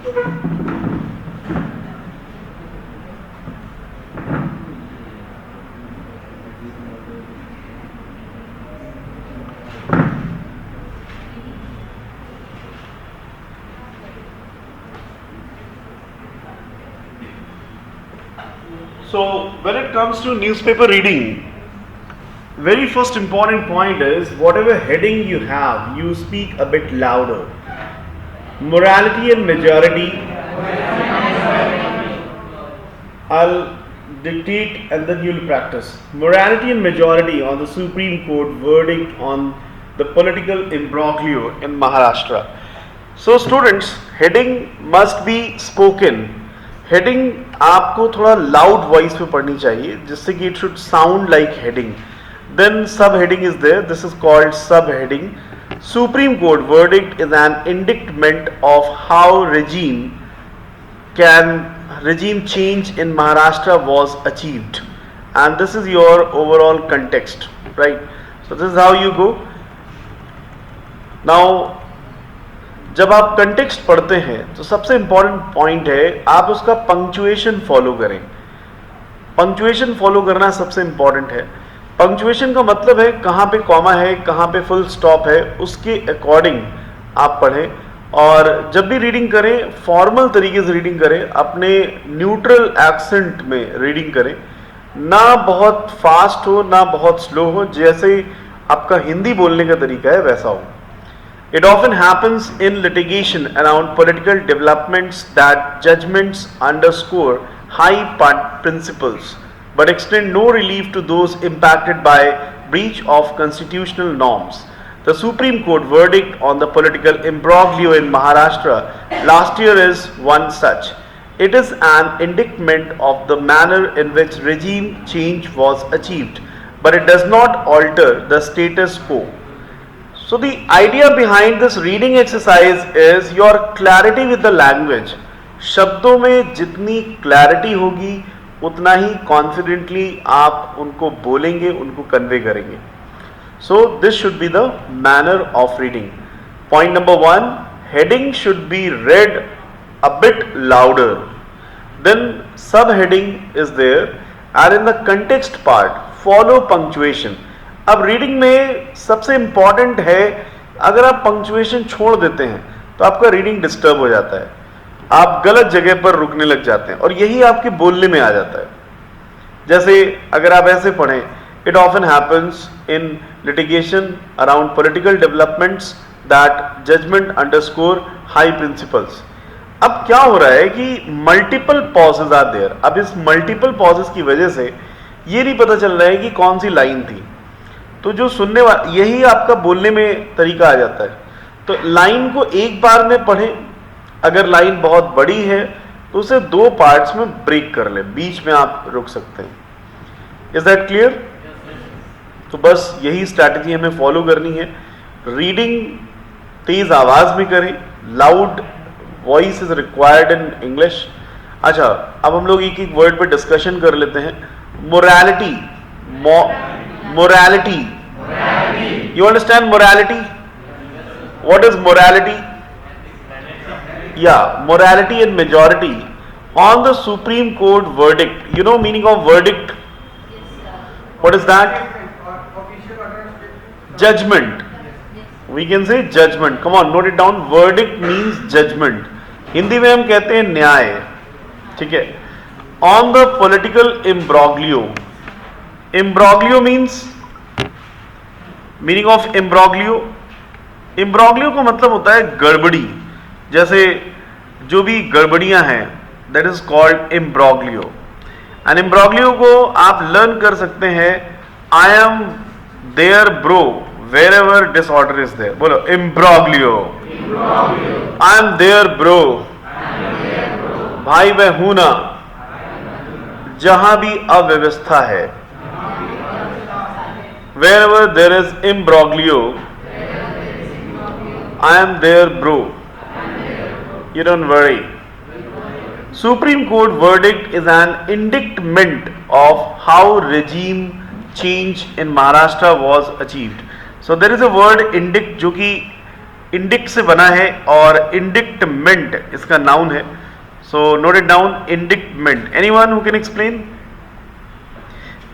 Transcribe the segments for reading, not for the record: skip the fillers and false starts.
So when it comes to newspaper reading, very first important point is whatever heading you have, you speak a bit louder. Morality and majority, I'll dictate and then you'll practice. Morality and majority on the Supreme Court verdict on the political imbroglio in Maharashtra. So students, heading must be spoken. Heading आपको थोड़ा loud voice पे पढ़नी चाहिए जिससे कि it should sound like heading. Then sub heading is there, this is called sub heading. Supreme court verdict is an indictment of how regime change in Maharashtra was achieved, and this is your overall context, right? So this is how you go. Now जब आप context पढ़ते हैं तो सबसे important point है आप उसका punctuation follow करें. पंक्चुएशन फॉलो करना सबसे इंपॉर्टेंट है. पंक्चुएशन का मतलब है कहाँ पे कॉमा है, कहाँ पे फुल स्टॉप है, उसके अकॉर्डिंग आप पढ़ें. और जब भी रीडिंग करें फॉर्मल तरीके से रीडिंग करें, अपने न्यूट्रल एक्सेंट में रीडिंग करें, ना बहुत फास्ट हो ना बहुत स्लो हो, जैसे आपका हिंदी बोलने का तरीका है वैसा हो. It often happens in litigation around political developments that judgments underscore high principles but extend no relief to those impacted by breach of constitutional norms. The Supreme Court verdict on the political imbroglio in Maharashtra last year is one such. It is an indictment of the manner in which regime change was achieved, but it does not alter the status quo. So the idea behind this reading exercise is your clarity with the language. शब्दों में जितनी clarity होगी उतना ही confidently आप उनको बोलेंगे, उनको convey करेंगे. So this should be the manner of reading. Point number 1, heading should be read a bit louder. Then subheading is there, and in the context part follow punctuation. अब reading में सबसे important है, अगर आप punctuation छोड़ देते हैं तो आपका रीडिंग डिस्टर्ब हो जाता है, आप गलत जगह पर रुकने लग जाते हैं और यही आपके बोलने में आ जाता है. जैसे अगर आप ऐसे पढ़ें, it often happens in litigation around political developments that judgment underscore high principles. अब क्या हो रहा है कि मल्टीपल पॉजेज आर देयर. अब इस मल्टीपल पॉजेज की वजह से ये नहीं पता चल रहा है कि कौन सी लाइन थी, तो जो सुनने वाला, यही आपका बोलने में तरीका आ जाता है. तो लाइन को एक बार में पढ़ें, अगर लाइन बहुत बड़ी है तो उसे 2 पार्ट्स में ब्रेक कर लें, बीच में आप रुक सकते हैं. Is that clear? तो बस यही स्ट्रैटेजी हमें फॉलो करनी है. रीडिंग तेज आवाज में करें, loud voice is required in English. अच्छा, अब हम लोग एक एक वर्ड पे डिस्कशन कर लेते हैं. Morality, morality. You understand morality? What is morality? Yeah, morality and majority on the Supreme Court verdict. You know meaning of verdict? What is that? Judgment. We can say judgment. Come on, note it down. Verdict means judgment. Hindi में हम कहते हैं न्याय. ठीक है. On the political imbroglio. Imbroglio means, meaning of imbroglio, imbroglio का मतलब होता है गड़बड़ी. जैसे जो भी गड़बड़ियां हैं, that is called imbroglio. and imbroglio को आप लर्न कर सकते हैं. I am there bro wherever disorder is there. बोलो imbroglio. I am there bro. भाई मैं हूं ना जहां भी अव्यवस्था है. Wherever there is imbroglio, I am there bro. You don't worry. Supreme Court verdict is an indictment of how regime change in Maharashtra was achieved. So there is a word indict जो कि indict से बना है और indictment इसका noun है. So note it down, indictment. Anyone who can explain?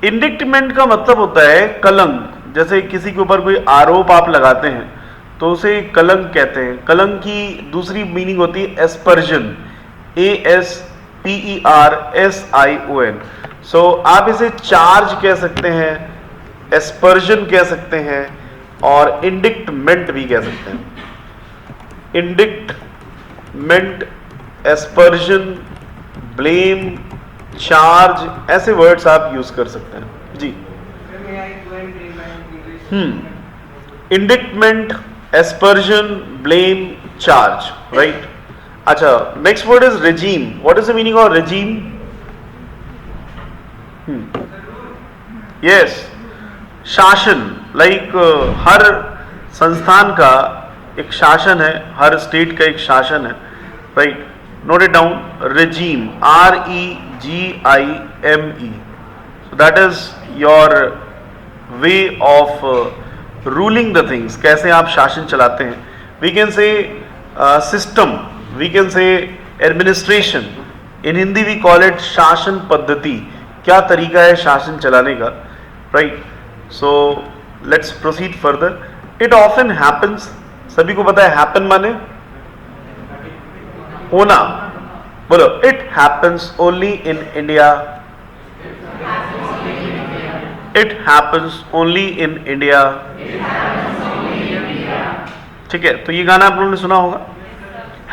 Indictment का मतलब होता है कलंक. जैसे किसी के ऊपर कोई आरोप आप लगाते हैं तो उसे कलंक कहते हैं. कलंक की दूसरी मीनिंग होती है एस्पर्जन, ASPERSION. सो आप इसे चार्ज कह सकते हैं, एस्पर्जन कह सकते हैं और इंडिक्टमेंट भी कह सकते हैं. इंडिक्टमेंट, एस्पर्जन, ब्लेम, चार्ज, ऐसे वर्ड्स आप यूज कर सकते हैं. जी. Indictment, aspersion, blame, charge, right. अच्छा, next word is regime. What is the meaning of regime? Yes, शासन. लाइक हर संस्थान का एक शासन है, हर स्टेट का एक शासन है, right. Note it down, regime, REGIME. So that is your way of ruling the things. कैसे आप शासन चलाते हैं. We can say system, we can say administration. In Hindi we call it शासन पद्धति. क्या तरीका है शासन चलाने का, right. So let's proceed further. It often happens. सभी को पता है हैपन माने होना. बोलो, it happens only in India. It happens only in India. ठीक है, तो ये गाना आप लोगों ने सुना होगा.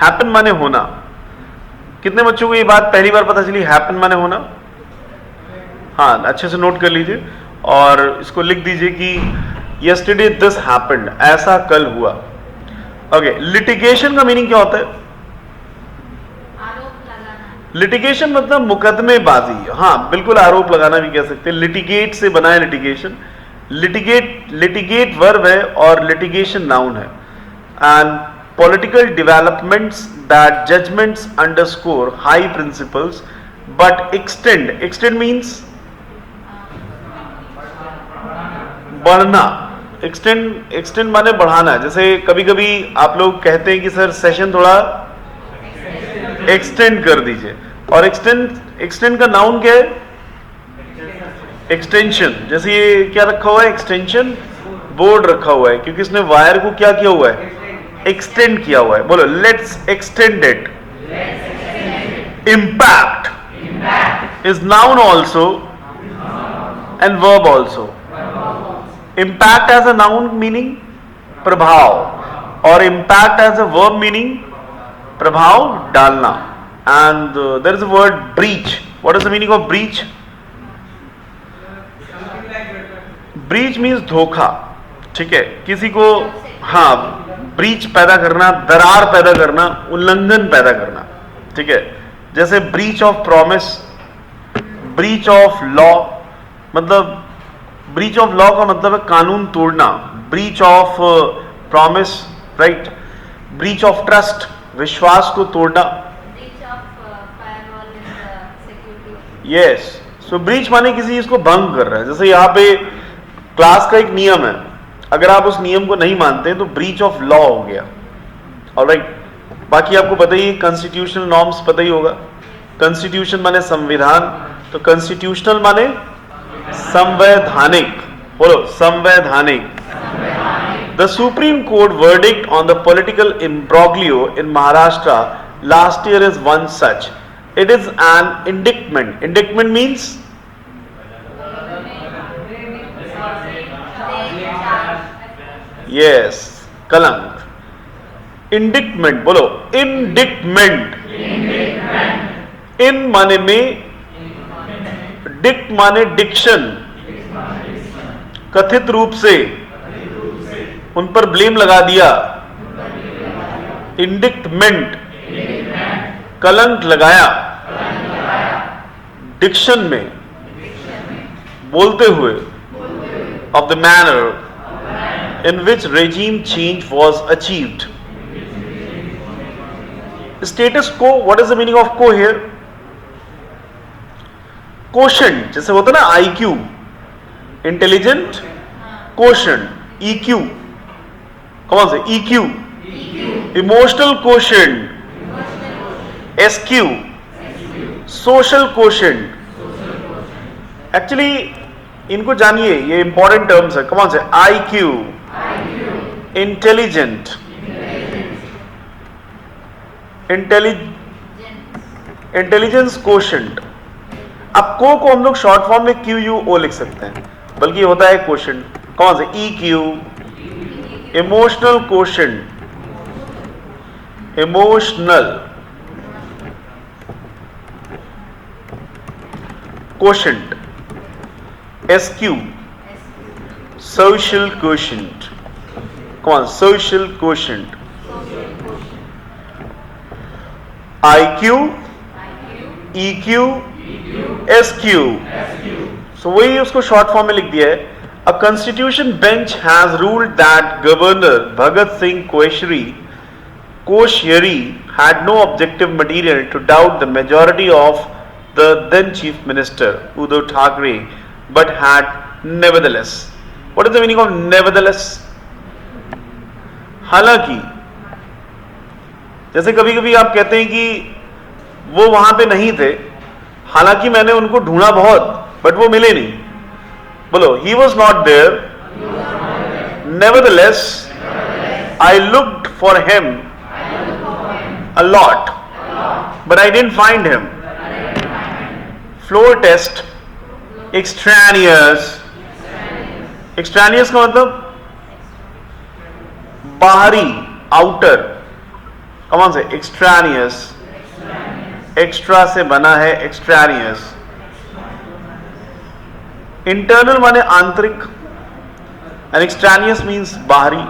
हैपन माने होना. कितने बच्चों को ये बात पहली बार पता चली, हैपन माने होना? हाँ, अच्छे से नोट कर लीजिए और इसको लिख दीजिए कि यस्टरडे दिस हैपेंड, ऐसा कल हुआ. ओके, लिटिगेशन का मीनिंग क्या होता है? लिटिगेशन मतलब मुकदमेबाजी. हाँ, बिल्कुल, आरोप लगाना भी कह सकते हैं. लिटिगेट से बना है लिटिगेशन. लिटिगेट वर्ब है और लिटिगेशन नाउन है. And political developments that judgments underscore high principles but extend means बढ़ना. extend माने बढ़ाना. जैसे कभी कभी आप लोग कहते हैं कि सर सेशन थोड़ा एक्सटेंड कर दीजिए, और एक्सटेंड का नाउन क्या है? एक्सटेंशन. जैसे ये क्या रखा हुआ है? एक्सटेंशन बोर्ड रखा हुआ है, क्योंकि इसने वायर को क्या किया हुआ है? एक्सटेंड किया हुआ है. बोलो, let's extend it. Impact is noun also and verb also. Impact as a noun meaning प्रभाव, और impact as a verb meaning प्रभाव डालना. And there is a word breach. What is the meaning of breach? Breach means धोखा. ठीक है, किसी को, हाँ, ब्रीच पैदा करना, दरार पैदा करना, उल्लंघन पैदा करना. ठीक है, जैसे breach of promise, breach of law. मतलब ब्रीच ऑफ लॉ का मतलब है कानून तोड़ना. Breach of promise, right. Breach of trust, विश्वास को तोड़ना. यस. सो ब्रीच माने किसी चीज को भंग कर रहा है. जैसे यहाँ पे क्लास का एक नियम है, अगर आप उस नियम को नहीं मानते तो ब्रीच ऑफ लॉ हो गया. ऑलराइट. बाकी आपको पता ही, कॉन्स्टिट्यूशनल नॉर्म्स पता ही होगा. कॉन्स्टिट्यूशन माने संविधान, तो कॉन्स्टिट्यूशनल माने संवैधानिक. बोलो, संवैधानिक. The supreme court verdict on the political imbroglio in Maharashtra last year is one such. It is an indictment. Indictment means yes, कलंक. इंडिक्टमेंट. बोलो, इंडिक्टमेंट. इन माने में, डिक्ट माने डिक्शन, कथित रूप से, उन पर ब्लेम लगा दिया. इंडिक्टमेंट, कलंक लगाया. डिक्शन में, बोलते हुए. Of the manner in which regime change was achieved. Status quo. What is the meaning of quo here? Quotient. जैसे होता है ना IQ, intelligent quotient. EQ. कौन से? EQ. Emotional quotient, SQ, social quotient. Actually इनको जानिए, ये इंपॉर्टेंट टर्म्स है। कौन से? IQ, intelligent, intelligence quotient. अब को हम लोग शॉर्ट फॉर्म में QUO लिख सकते हैं, बल्कि होता है क्वोशेंट। कौन से? EQ, emotional quotient, emotional quotient. SQ, social quotient. Come on, social quotient. IQ, EQ, SQ. So वही उसको शॉर्ट फॉर्म में लिख दिया है। A constitution bench has ruled that Governor Bhagat Singh Koshyari had no objective material to doubt the majority of the then Chief Minister Uddhav Thackeray, but had nevertheless. What is the meaning of nevertheless? हालांकि, जैसे कभी कभी आप कहते हैं कि वो वहां पे नहीं थे, हालांकि मैंने उनको ढूंढा बहुत, बट वो मिले नहीं। बोलो, he was not there. Nevertheless, I looked for him a lot, but I didn't find him. Floor test, extraneous का मतलब बाहरी, आउटर। कौन से? एक्सट्रानियस, एक्स्ट्रा से बना है, एक्सट्रानियस। इंटरनल माने आंतरिक, and extraneous means बाहरी।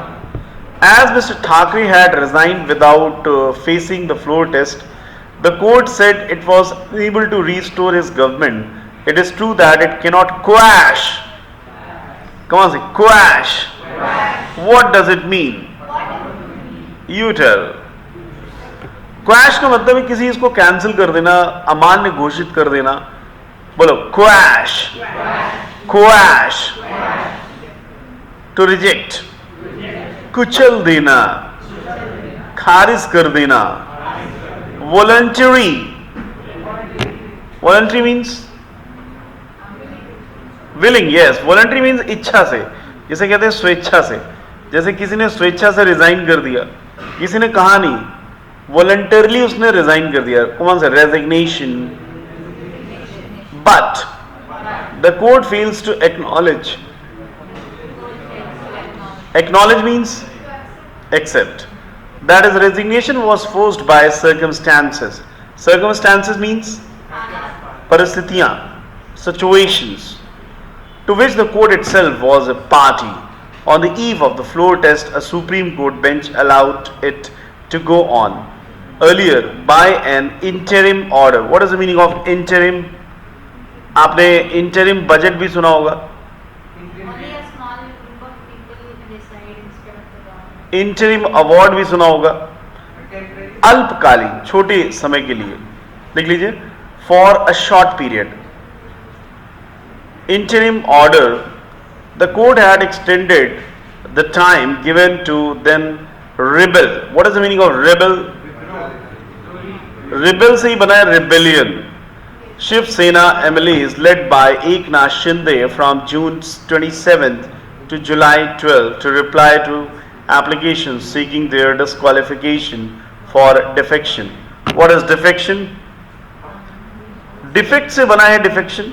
As Mr. Thackeray had resigned without facing the floor test, the court said it was unable to restore his government. It is true that it cannot quash. Come on, say quash. What does it mean? You tell. Quash का मतलब है किसी इसको cancel कर देना, अमान्य घोषित कर देना। बोलो, quash. Quash. To reject. कुचल देना, खारिज कर देना। Voluntary. Voluntary means willing. Yes, voluntary means इच्छा से, जिसे कहते हैं स्वेच्छा से। जैसे किसी ने स्वेच्छा से रिजाइन कर दिया, किसी ने कहा नहीं, वॉलंटरली उसने रिजाइन कर दिया। कौन सा? Resignation. But the court fails to acknowledge. Acknowledge means accept. That is, resignation was forced by circumstances. Circumstances means paristithiyan, situations, to which the court itself was a party. On the eve of the floor test, a Supreme Court bench allowed it to go on earlier by an interim order. What is the meaning of interim? आपने interim budget भी सुना होगा। Interim award भी सुना होगा। अल्पकालीन, छोटे समय के लिए। देख लीजिए, for a short period. Interim order, the court had extended the time given to then rebel. What is the meaning of rebel? Rebel से ही बना है rebellion. Shiv Sena MLAs led by Eknath Shinde from June 27th to July 12th to reply to applications seeking their disqualification for defection. What is defection? Defect से बना है defection,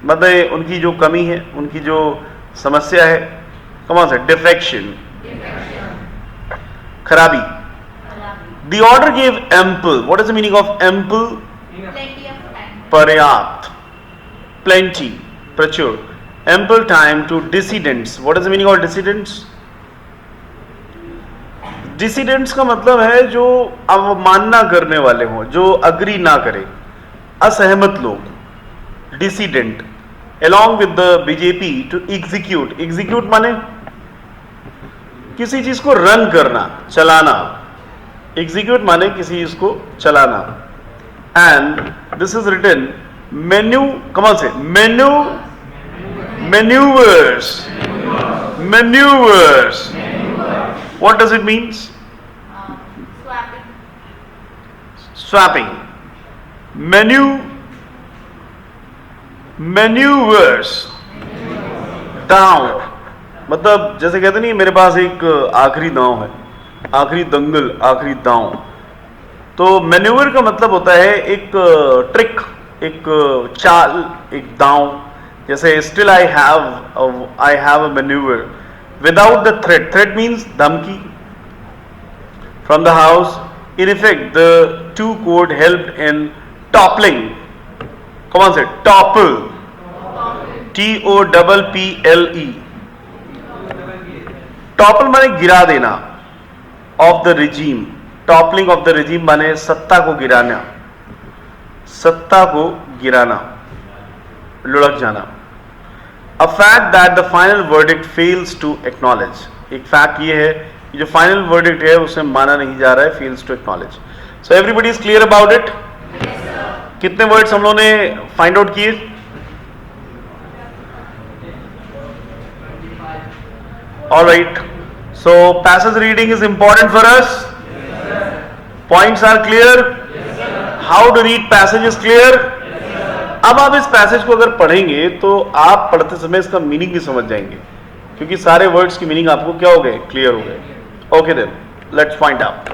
मतलब उनकी जो कमी है, उनकी जो समस्या है। कौन सा? defection, खराबी। The order gave ample. What is the meaning of ample? Plenty of time. पर्याप्त, plenty, प्रचुर। ample time to dissidents. What is the meaning of dissidents? Dissidents का मतलब है जो अवमानना करने वाले हों, जो अग्री ना करे, असहमत लोग। Dissident, along with the BJP to execute. Execute माने किसी चीज को रन करना, चलाना। Execute माने किसी चीज को चलाना। And this is written menu, कमाल से menu, maneuvers, maneuvers. What does it means? Swapping, manoeuvres, दांव, मतलब जैसे कहते नहीं मेरे पास एक आखिरी दांव है, आखिरी दंगल, आखिरी दांव। तो मैन्यूवर का मतलब होता है एक ट्रिक, एक चाल, एक दांव। जैसे still I have a manoeuvre without the threat, threat means धमकी, from the house, in effect the two code help in toppling, कौन से टॉपल, TOPPLE, टॉपल माने गिरा देना, of the regime, toppling of the regime माने सत्ता को गिराना, सत्ता को गिराना, लुढ़क जाना। A fact that the final verdict fails to acknowledge, एक फैक्ट ये है कि जो फाइनल वर्डिक्ट है उसे माना नहीं जा रहा है, fails to acknowledge. So everybody is clear about it? कितने वर्ड्स हम लोगों ने फाइंड आउट किए? All right, so passage reading is important for us. Points are clear. How to read passage is clear. अब आप इस पैसेज को अगर पढ़ेंगे तो आप पढ़ते समय इसका मीनिंग भी समझ जाएंगे, क्योंकि सारे वर्ड्स की मीनिंग आपको क्या हो गए, क्लियर हो गए। Okay then, let's find out.